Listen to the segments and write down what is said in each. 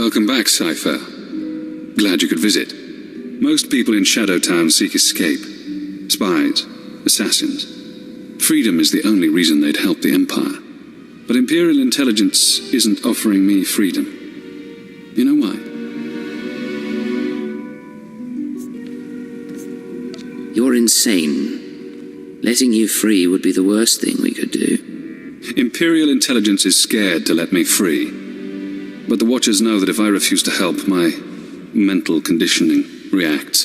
Welcome back, Cypher. Glad you could visit. Most people in Shadowtown seek escape. Spies, assassins. Freedom is the only reason they'd help the Empire. But Imperial Intelligence isn't offering me freedom. You know why? You're insane. Letting you free would be the worst thing we could do. Imperial Intelligence is scared to let me free. But the Watchers know that if I refuse to help, my mental conditioning reacts.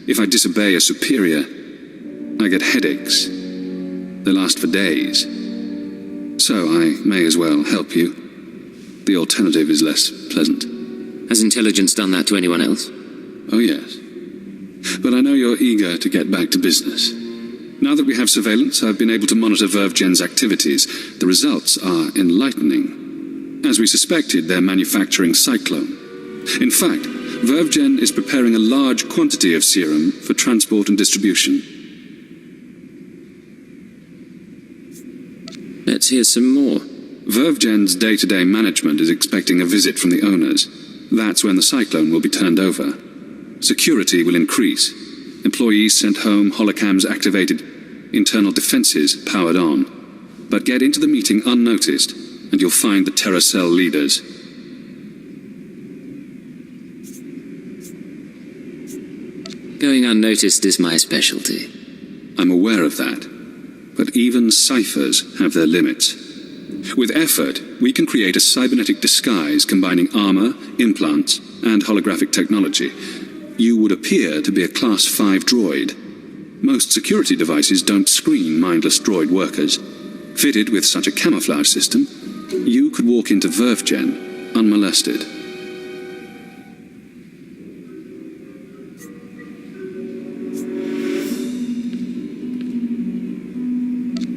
If I disobey a superior, I get headaches. They last for days. So I may as well help you. The alternative is less pleasant. Has Intelligence done that to anyone else? Oh, yes. But I know you're eager to get back to business. Now that we have surveillance, I've been able to monitor VerveGen's activities. The results are enlightening. As we suspected, they're manufacturing Cyclone. In fact, VerveGen is preparing a large quantity of serum for transport and distribution. Let's hear some more. VerveGen's day-to-day management is expecting a visit from the owners. That's when the Cyclone will be turned over. Security will increase. Employees sent home, holocams activated, internal defenses powered on. But get into the meeting unnoticed, and you'll find the Terror Cell leaders. Going unnoticed is my specialty. I'm aware of that. But even ciphers have their limits. With effort, we can create a cybernetic disguise combining armor, implants, and holographic technology. You would appear to be a Class 5 droid. Most security devices don't screen mindless droid workers. Fitted with such a camouflage system, you could walk into VerveGen unmolested.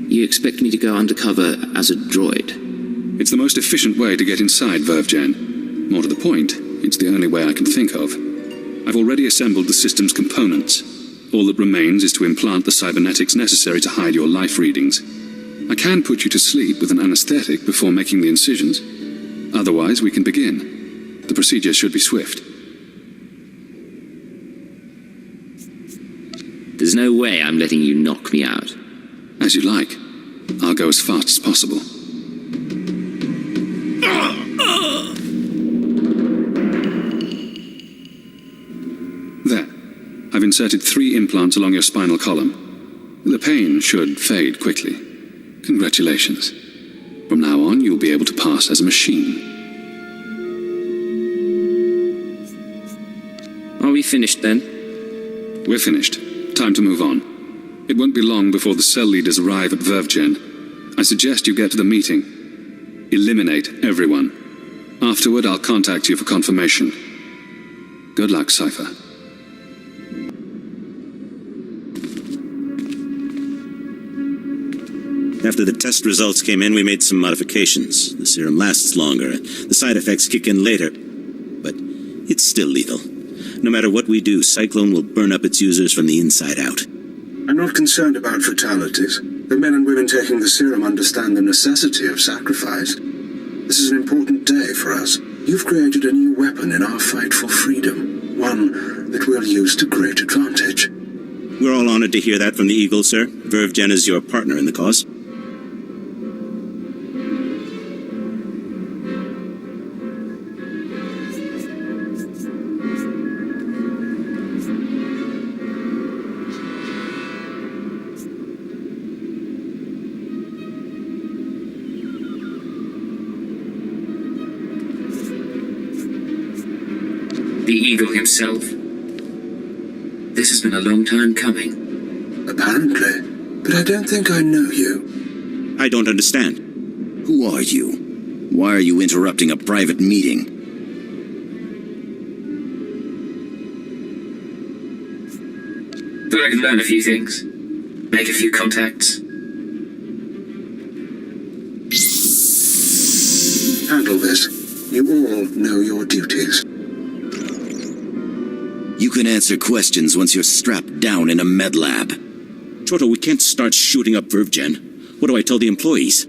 You expect me to go undercover as a droid? It's the most efficient way to get inside VerveGen. More to the point, it's the only way I can think of. I've already assembled the system's components. All that remains is to implant the cybernetics necessary to hide your life readings. I can put you to sleep with an anesthetic before making the incisions. Otherwise, we can begin. The procedure should be swift. There's no way I'm letting you knock me out. As you like. I'll go as fast as possible. There. I've inserted 3 implants along your spinal column. The pain should fade quickly. Congratulations. From now on, you'll be able to pass as a machine. Are we finished then? We're finished. Time to move on. It won't be long before the cell leaders arrive at VerveGen. I suggest you get to the meeting. Eliminate everyone. Afterward, I'll contact you for confirmation. Good luck, Cypher. After the test results came in, we made some modifications. The serum lasts longer. The side effects kick in later. But it's still lethal. No matter what we do, Cyclone will burn up its users from the inside out. I'm not concerned about fatalities. The men and women taking the serum understand the necessity of sacrifice. This is an important day for us. You've created a new weapon in our fight for freedom. One that we'll use to great advantage. We're all honored to hear that from the Eagle, sir. VerveGen is your partner in the cause. The Eagle himself? This has been a long time coming. Apparently. But I don't think I know you. I don't understand. Who are you? Why are you interrupting a private meeting? Thought I could learn a few things. Make a few contacts. Handle this. You all know your duties. You can answer questions once you're strapped down in a med lab. Troto, we can't start shooting up VerveGen. What do I tell the employees?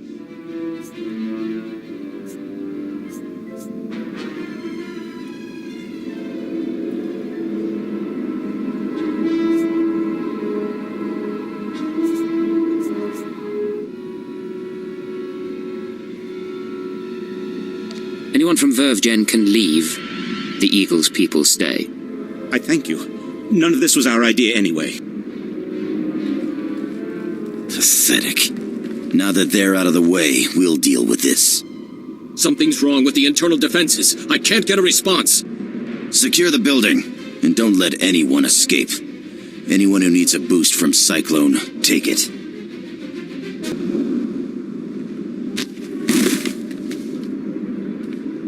Anyone from VerveGen can leave. The Eagle's people stay. I thank you. None of this was our idea anyway. Pathetic. Now that they're out of the way, we'll deal with this. Something's wrong with the internal defenses. I can't get a response. Secure the building, and don't let anyone escape. Anyone who needs a boost from Cyclone, take it.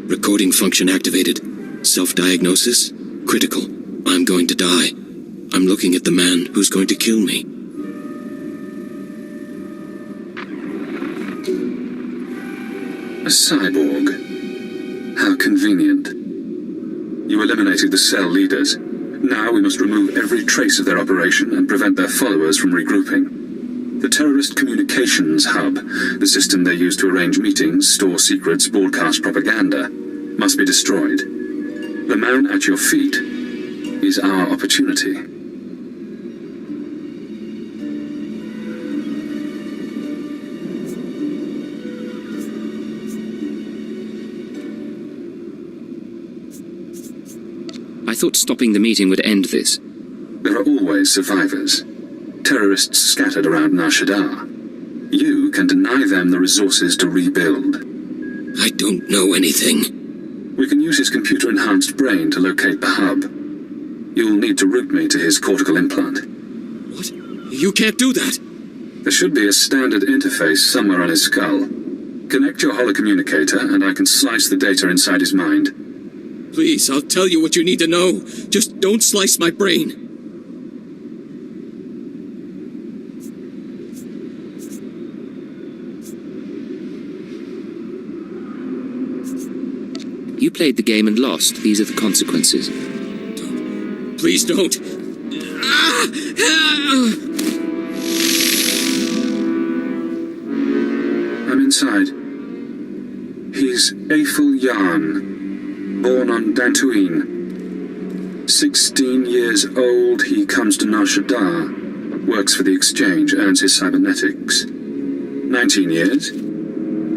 Recording function activated. Self-diagnosis? Critical. I'm going to die. I'm looking at the man who's going to kill me. A cyborg. How convenient. You eliminated the cell leaders. Now we must remove every trace of their operation and prevent their followers from regrouping. The terrorist communications hub, the system they use to arrange meetings, store secrets, broadcast propaganda, must be destroyed. The man at your feet is our opportunity. I thought stopping the meeting would end this. There are always survivors. Terrorists scattered around Nar Shaddaa. You can deny them the resources to rebuild. I don't know anything. We can use his computer-enhanced brain to locate the hub. You'll need to route me to his cortical implant. What? You can't do that! There should be a standard interface somewhere on his skull. Connect your holocommunicator and I can slice the data inside his mind. Please, I'll tell you what you need to know. Just don't slice my brain. You played the game and lost. These are the consequences. Please don't. I'm inside. He's Aifel Yarn. Born on Dantooine. 16 years old, he comes to Nar Shaddaa. Works for the Exchange, earns his cybernetics. 19 years.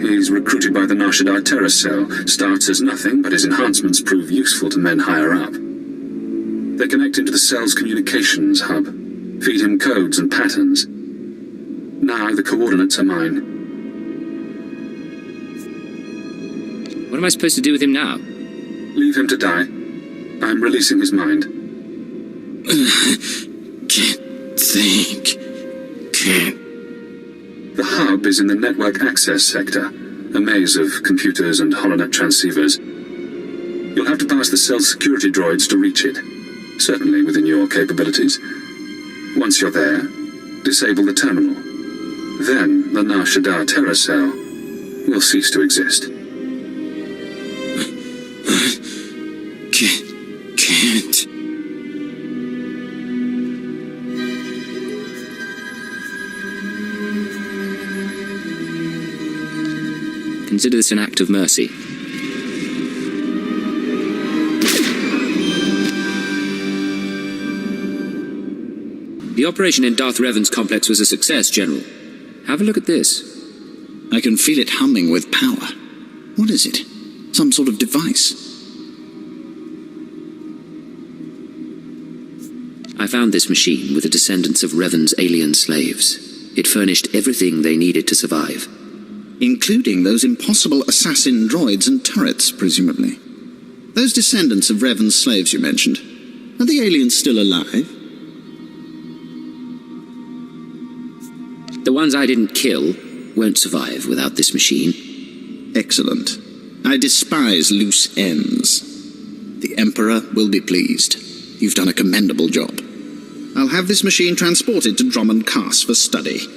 He's recruited by the Nar Shaddaa terror cell. Starts as nothing, but his enhancements prove useful to men higher up. They connect him to the cell's communications hub. Feed him codes and patterns. Now the coordinates are mine. What am I supposed to do with him now? Leave him to die. I'm releasing his mind. Can't think. Can't. The hub is in the network access sector, a maze of computers and holonet transceivers. You'll have to pass the cell's security droids to reach it, certainly within your capabilities. Once you're there, disable the terminal. Then the Nar Shaddaa terror cell will cease to exist. Can't. Consider this an act of mercy. The operation in Darth Revan's complex was a success, General. Have a look at this. I can feel it humming with power. What is it? Some sort of device? I found this machine with the descendants of Revan's alien slaves. It furnished everything they needed to survive. Including those impossible assassin droids and turrets, presumably. Those descendants of Revan's slaves you mentioned, are the aliens still alive? The ones I didn't kill won't survive without this machine. Excellent. I despise loose ends. The Emperor will be pleased. You've done a commendable job. I'll have this machine transported to Drummond Cass for study.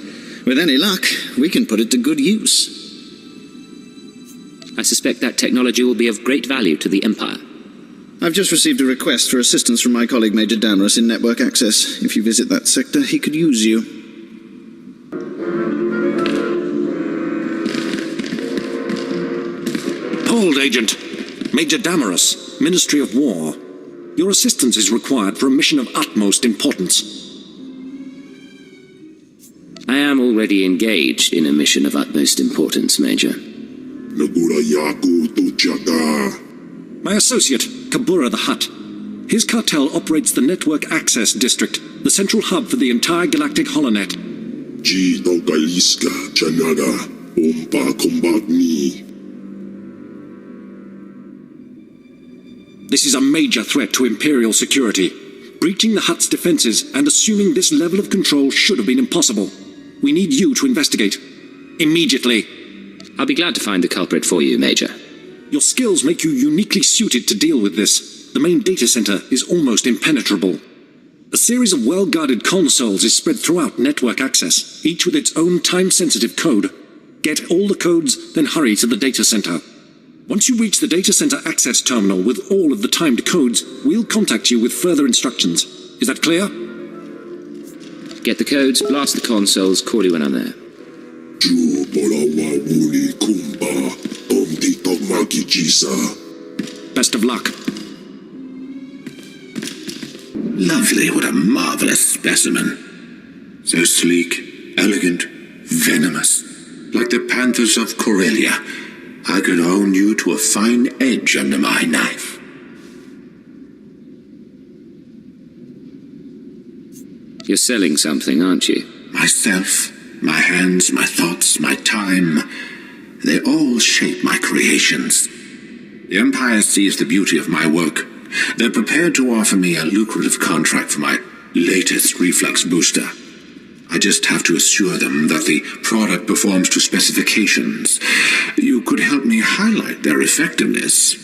With any luck, we can put it to good use. I suspect that technology will be of great value to the Empire. I've just received a request for assistance from my colleague Major Damaris in network access. If you visit that sector, he could use you. Hold, Agent. Major Damaris, Ministry of War. Your assistance is required for a mission of utmost importance. I am already engaged in a mission of utmost importance, Major. Nagura yaku Shaddaa. My associate, Kabura the Hutt. His cartel operates the Network Access District, the central hub for the entire galactic holonet. Jito Galiska Chanada. Ompa combat me. This is a major threat to Imperial security. Breaching the Hutt's defenses and assuming this level of control should have been impossible. We need you to investigate. Immediately. I'll be glad to find the culprit for you, Major. Your skills make you uniquely suited to deal with this. The main data center is almost impenetrable. A series of well-guarded consoles is spread throughout network access, each with its own time-sensitive code. Get all the codes, then hurry to the data center. Once you reach the data center access terminal with all of the timed codes, we'll contact you with further instructions. Is that clear? Get the codes, blast the consoles, call you when I'm there. Best of luck. Lovely, what a marvelous specimen. So sleek, elegant, venomous. Like the panthers of Corellia. I could hone you to a fine edge under my knife. You're selling something, aren't you? Myself, my hands, my thoughts, my time, they all shape my creations. The Empire sees the beauty of my work. They're prepared to offer me a lucrative contract for my latest reflex booster. I just have to assure them that the product performs to specifications. You could help me highlight their effectiveness.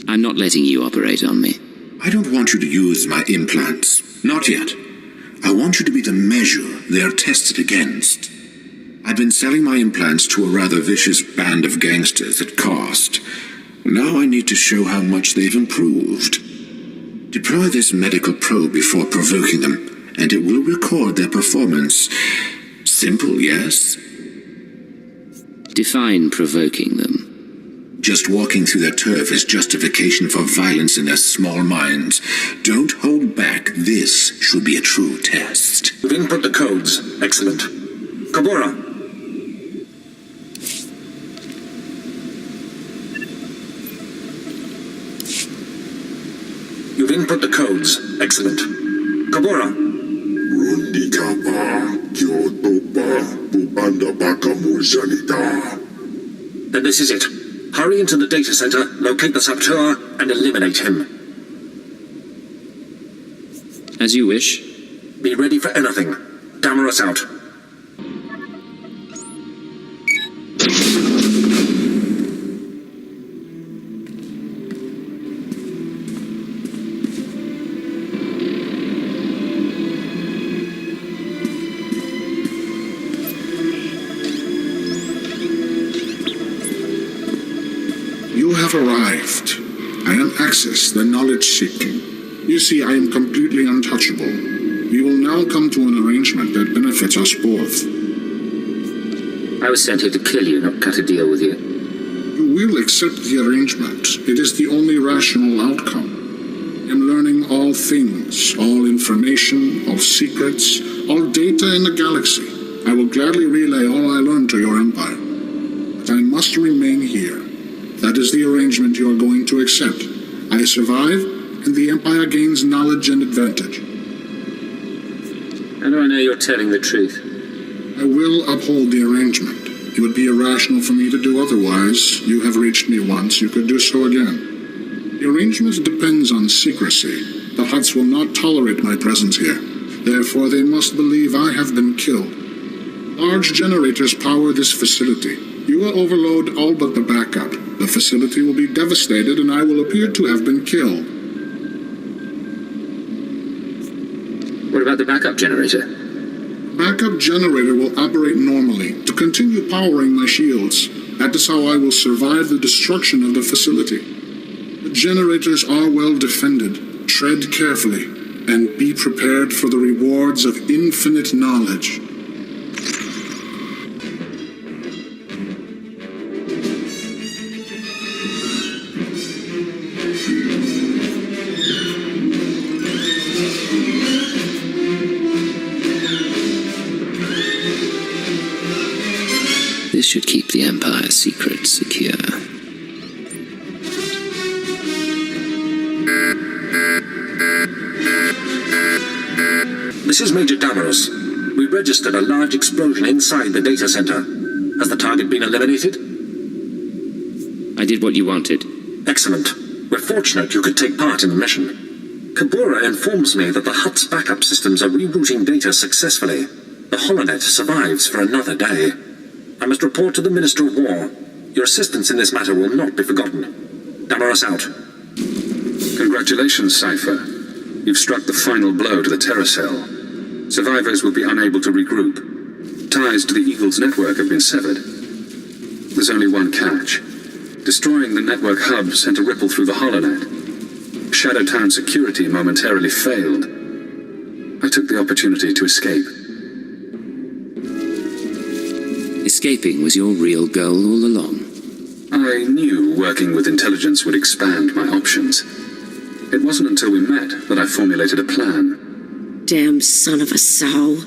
I'm not letting you operate on me. I don't want you to use my implants. Not yet. I want you to be the measure they're tested against. I've been selling my implants to a rather vicious band of gangsters at cost. Now I need to show how much they've improved. Deploy this medical probe before provoking them, and it will record their performance. Simple, yes? Define provoking them. Just walking through their turf is justification for violence in their small minds. Don't hold back. This should be a true test. You've input the codes. Excellent. Kabura. You've input the codes. Excellent. Kabura. Rundikapa, Kyotopa, Bubanda Baka Murjanita. Then this is it. Hurry into the data center, locate the saboteur, and eliminate him. As you wish. Be ready for anything. Damaris out. You have arrived. I am Axis, the knowledge-seeking. You see, I am completely untouchable. We will now come to an arrangement that benefits us both. I was sent here to kill you, not cut a deal with you. You will accept the arrangement. It is the only rational outcome. I am learning all things, all information, all secrets, all data in the galaxy. I will gladly relay all I learned to your empire. But I must remain here. That is the arrangement you are going to accept. I survive, and the Empire gains knowledge and advantage. How do I know you're telling the truth? I will uphold the arrangement. It would be irrational for me to do otherwise. You have reached me once, you could do so again. The arrangement depends on secrecy. The Hutts will not tolerate my presence here. Therefore, they must believe I have been killed. Large generators power this facility. You will overload all but the backup. The facility will be devastated, and I will appear to have been killed. What about the backup generator? Backup generator will operate normally to continue powering my shields. That is how I will survive the destruction of the facility. The generators are well defended. Tread carefully, and be prepared for the rewards of infinite knowledge. This always should keep the Empire's secrets secure. This is Major Damaros. We registered a large explosion inside the data center. Has the target been eliminated? I did what you wanted. Excellent. We're fortunate you could take part in the mission. Kabura informs me that the hut's backup systems are rerouting data successfully. The holonet survives for another day. I must report to the Minister of War. Your assistance in this matter will not be forgotten. Damaros out. Congratulations, Cypher. You've struck the final blow to the Terror Cell. Survivors will be unable to regroup. Ties to the Eagle's network have been severed. There's only one catch. Destroying the network hub sent a ripple through the holonet. Shadowtown security momentarily failed. I took the opportunity to escape. Escaping was your real goal all along. I knew working with intelligence would expand my options. It wasn't until we met that I formulated a plan. Damn son of a sow.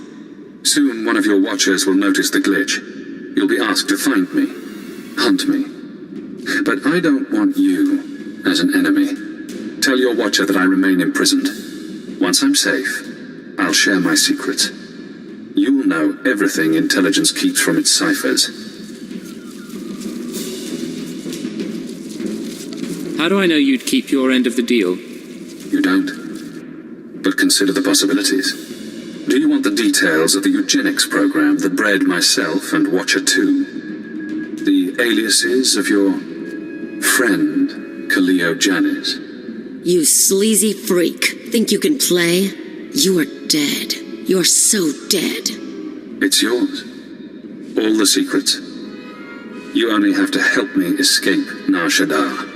Soon one of your watchers will notice the glitch. You'll be asked to find me, hunt me. But I don't want you as an enemy. Tell your watcher that I remain imprisoned. Once I'm safe, I'll share my secrets. You'll know everything intelligence keeps from its ciphers. How do I know you'd keep your end of the deal? You don't. But consider the possibilities. Do you want the details of the eugenics program that bred myself and Watcher 2? The aliases of your friend, Kaleo Janis? You sleazy freak. Think you can play? You are dead. You're so dead. It's yours. All the secrets. You only have to help me escape Nar Shaddaa.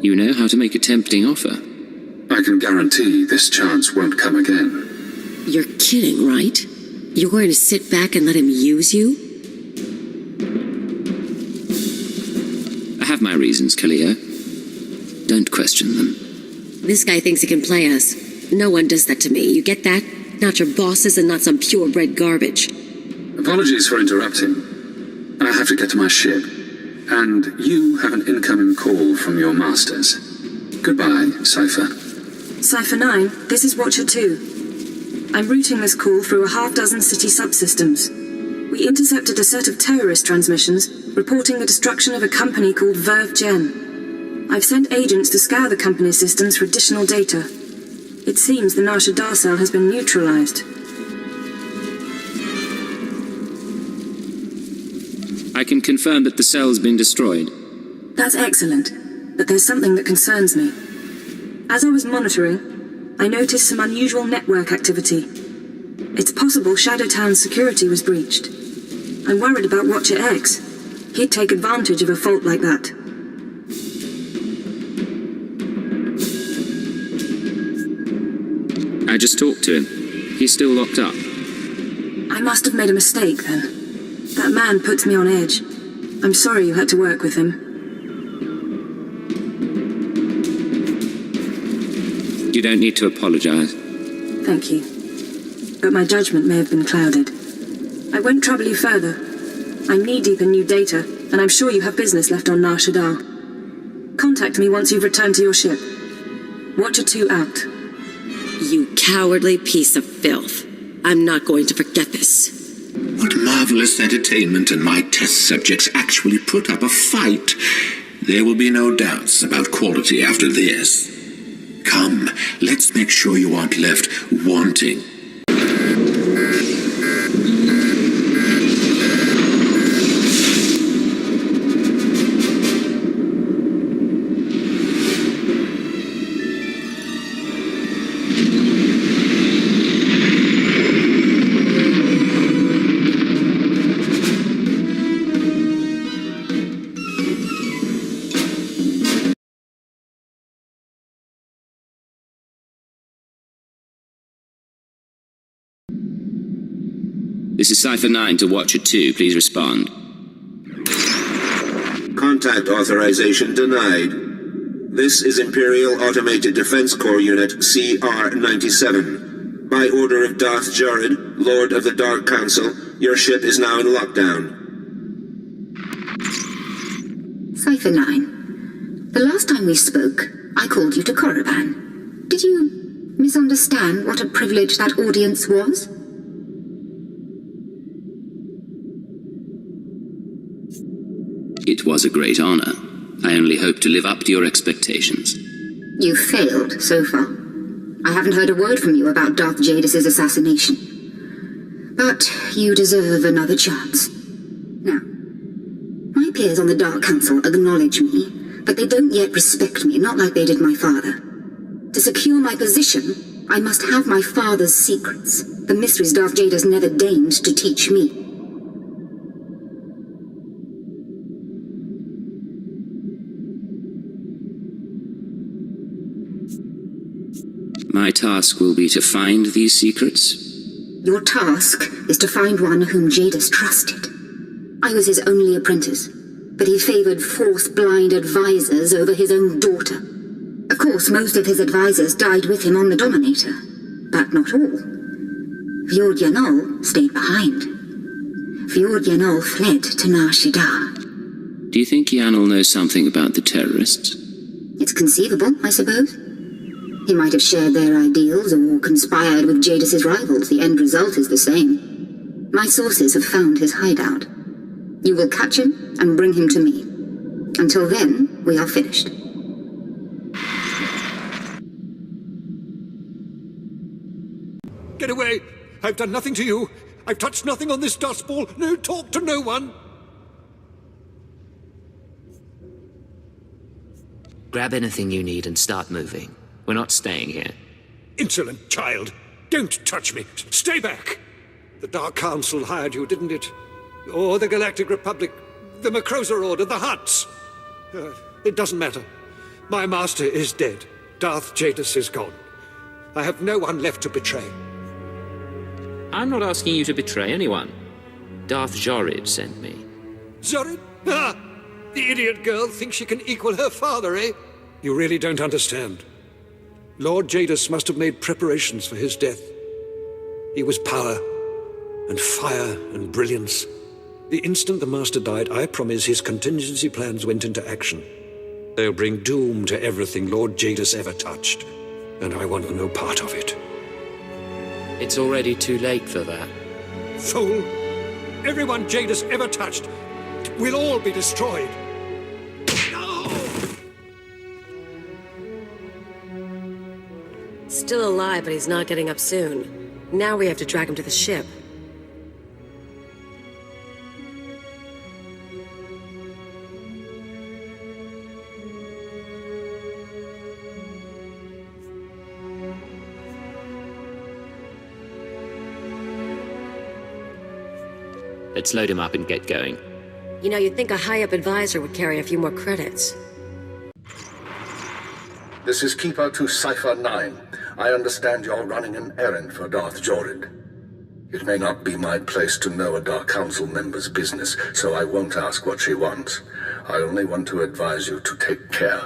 You know how to make a tempting offer. I can guarantee this chance won't come again. You're kidding, right? You're going to sit back and let him use you? I have my reasons, Kaleo. Don't question them. This guy thinks he can play us. No one does that to me, you get that? Not your bosses and not some purebred garbage. Apologies for interrupting. I have to get to my ship. And you have an incoming call from your masters. Goodbye, Cypher. Cypher 9, this is Watcher 2. I'm routing this call through a half-dozen city subsystems. We intercepted a set of terrorist transmissions reporting the destruction of a company called Verve Gen. I've sent agents to scour the company's systems for additional data. It seems the Nar Shaddaa cell has been neutralized. I can confirm that the cell's been destroyed. That's excellent, but there's something that concerns me. As I was monitoring, I noticed some unusual network activity. It's possible Shadowtown's security was breached. I'm worried about Watcher X. He'd take advantage of a fault like that. I just talked to him. He's still locked up. I must have made a mistake then. That man puts me on edge. I'm sorry you had to work with him. You don't need to apologize. Thank you. But my judgment may have been clouded. I won't trouble you further. I'm knee-deep in new data, and I'm sure you have business left on Nar Shaddaa. Contact me once you've returned to your ship. Watcher 2 out. You cowardly piece of filth. I'm not going to forget this. What marvelous entertainment, and my test subjects actually put up a fight. There will be no doubts about quality after this. Come, let's make sure you aren't left wanting. This is Cypher 9 to Watcher 2. Please respond. Contact authorization denied. This is Imperial Automated Defense Corps Unit CR-97. By order of Darth Jared, Lord of the Dark Council, Your ship is now in lockdown. Cipher 9. The last time we spoke, I called you to Korriban. Did you misunderstand what a privilege that audience was? It was a great honor. I only hope to live up to your expectations. You've failed so far. I haven't heard a word from you about Darth Jadis' assassination. But you deserve another chance. Now, my peers on the Dark Council acknowledge me, but they don't yet respect me, not like they did my father. To secure my position, I must have my father's secrets, the mysteries Darth Jadis never deigned to teach me. My task will be to find these secrets. Your task is to find one whom Jadis trusted. I was his only apprentice, but he favored Force-blind advisors over his own daughter. Of course, most of his advisors died with him on the Dominator, but not all. Fjord Yanol stayed behind. Fjord Yanol fled to Nar Shaddaa. Do you think Yanol knows something about the terrorists? It's conceivable, I suppose. He might have shared their ideals or conspired with Jadis' rivals. The end result is the same. My sources have found his hideout. You will catch him and bring him to me. Until then, we are finished. Get away! I've done nothing to you. I've touched nothing on this dust ball. No talk to no one. Grab anything you need and start moving. We're not staying here. Insolent child! Don't touch me! Stay back! The Dark Council hired you, didn't it? Or the Galactic Republic, the Macrosa Order, the Hutts? It doesn't matter. My master is dead. Darth Jadis is gone. I have no one left to betray. I'm not asking you to betray anyone. Darth Jorid sent me. Jorid? Ah! The idiot girl thinks she can equal her father, eh? You really don't understand. Lord Jadis must have made preparations for his death. He was power, and fire, and brilliance. The instant the Master died, I promise his contingency plans went into action. They'll bring doom to everything Lord Jadis ever touched, and I want no part of it. It's already too late for that. Fool! Everyone Jadis ever touched will all be destroyed. Still alive, but he's not getting up soon. Now we have to drag him to the ship. Let's load him up and get going. You know, you'd think a high-up advisor would carry a few more credits. This is Keeper to Cipher 9. I understand you're running an errand for Darth Jorid. It may not be my place to know a Dark Council member's business, so I won't ask what she wants. I only want to advise you to take care.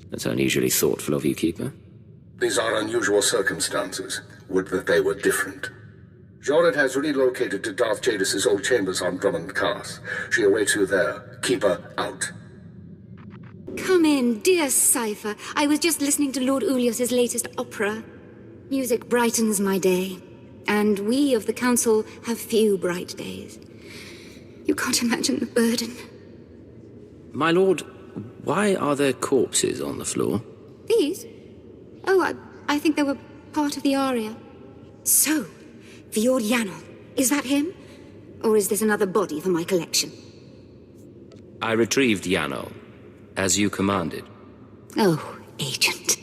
That's unusually thoughtful of you, Keeper. These are unusual circumstances. Would that they were different. Jorid has relocated to Darth Jadis' old chambers on Drummond Cars. She awaits you there. Keep her out. Come in, dear Cipher. I was just listening to Lord Ulios's latest opera. Music brightens my day, and we of the Council have few bright days. You can't imagine the burden. My lord, why are there corpses on the floor? These? Oh, I think they were part of the aria. So, Fjord Yanol, is that him? Or is this another body for my collection? I retrieved Yanol, as you commanded. Oh, Agent.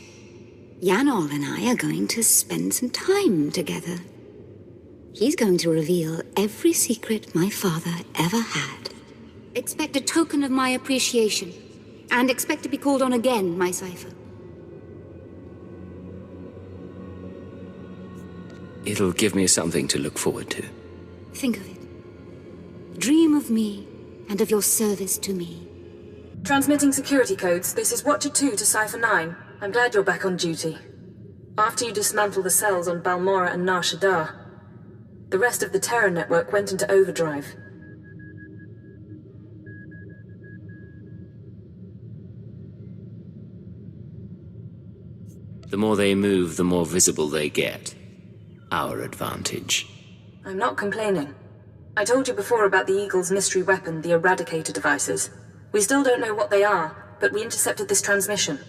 Yanol and I are going to spend some time together. He's going to reveal every secret my father ever had. Expect a token of my appreciation, and expect to be called on again, my Cipher. It'll give me something to look forward to. Think of it. Dream of me, and of your service to me. Transmitting security codes. This is Watcher 2 to Cipher 9. I'm glad you're back on duty. After you dismantle the cells on Balmora and Nar Shaddaa, the rest of the Terra network went into overdrive. The more they move, the more visible they get. Our advantage. I'm not complaining. I told you before about the Eagle's mystery weapon, the Eradicator devices. We still don't know what they are, but we intercepted this transmission.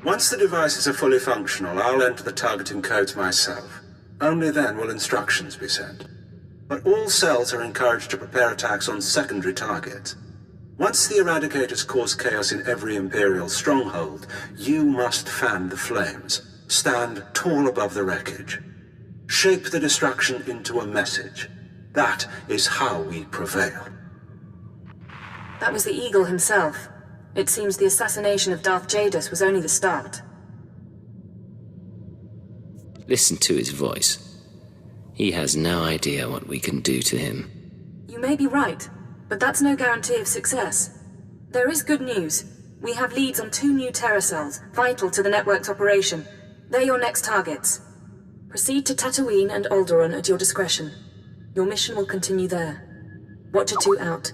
Once the devices are fully functional, I'll enter the targeting codes myself. Only then will instructions be sent. But all cells are encouraged to prepare attacks on secondary targets. Once the Eradicators cause chaos in every Imperial stronghold, you must fan the flames. Stand tall above the wreckage. Shape the destruction into a message. That is how we prevail. That was the Eagle himself. It seems the assassination of Darth Jadis was only the start. Listen to his voice. He has no idea what we can do to him. You may be right, but that's no guarantee of success. There is good news. We have leads on 2 new Terra cells, vital to the network's operation. They're your next targets. Proceed to Tatooine and Alderaan at your discretion. Your mission will continue there. Watcher 2 out.